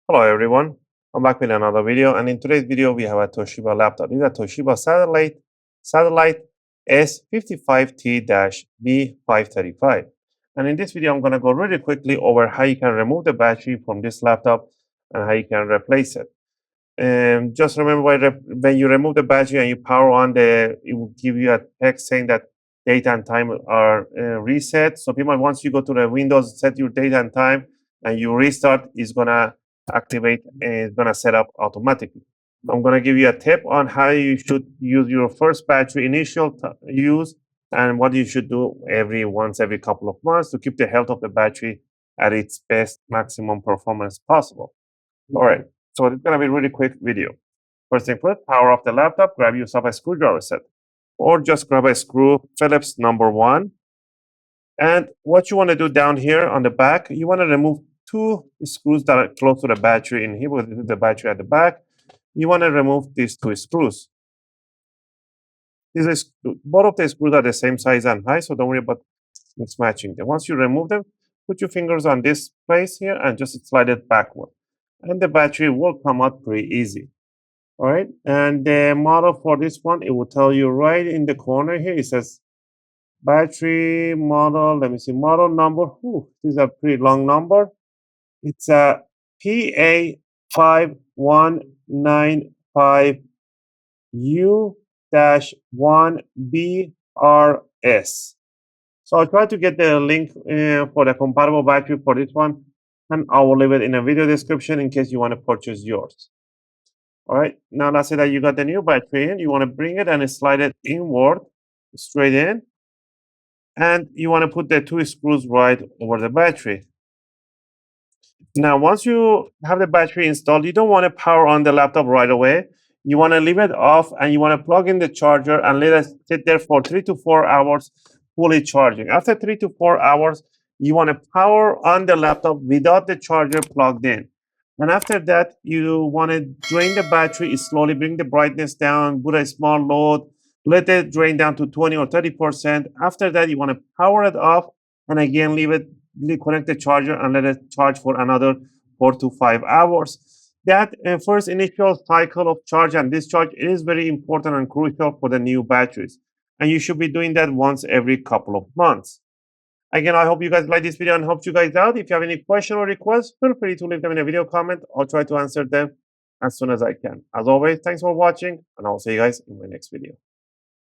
Hello everyone, I'm back with another video, and in today's video we have a Toshiba laptop. This is a Toshiba Satellite S55T-B535. And in this video I'm going to go really quickly over how you can remove the battery from this laptop and how you can replace it. And just remember, when you remove the battery and you power on it will give you a text saying that date and time are reset. So people, once you go to the Windows, set your date and time, and you restart, it's going to activate and it's going to set up automatically. I'm going to give you a tip on how you should use your first battery initial use and what you should do every couple of months to keep the health of the battery at its best maximum performance possible. All right, so it's going to be a really quick video. First thing first, power off the laptop, grab yourself a screwdriver set, or just grab a screw Phillips number 1. And what you want to do down here on the back, you want to remove 2 screws that are close to the battery in here, with the battery at the back. You want to remove these 2 screws. Both of the screws are the same size and height, so don't worry about mismatching them. Once you remove them, put your fingers on this place here and just slide it backward. And the battery will come out pretty easy. All right, and the model for this one, it will tell you right in the corner here. It says battery model. Let me see, model number. This is a pretty long number. It's a PA5195U-1BRS. So I'll try to get the link for the compatible battery for this one, and I will leave it in a video description in case you want to purchase yours. All right, now let's say that you got the new battery in. You want to bring it and slide it inward, straight in, and you want to put the 2 screws right over the battery. Now, once you have the battery installed, you don't want to power on the laptop right away. You want to leave it off and you want to plug in the charger and let it sit there for 3 to 4 hours fully charging. After 3 to 4 hours, you want to power on the laptop without the charger plugged in. And after that, you want to drain the battery, slowly bring the brightness down, put a small load, let it drain down to 20 or 30%. After that, you want to power it off and again connect the charger and let it charge for another 4 to 5 hours. That first initial cycle of charge and discharge is very important and crucial for the new batteries. And you should be doing that once every couple of months. Again, I hope you guys like this video and helped you guys out. If you have any question or requests, feel free to leave them in a video comment. I'll try to answer them as soon as I can. As always, thanks for watching, and I'll see you guys in my next video.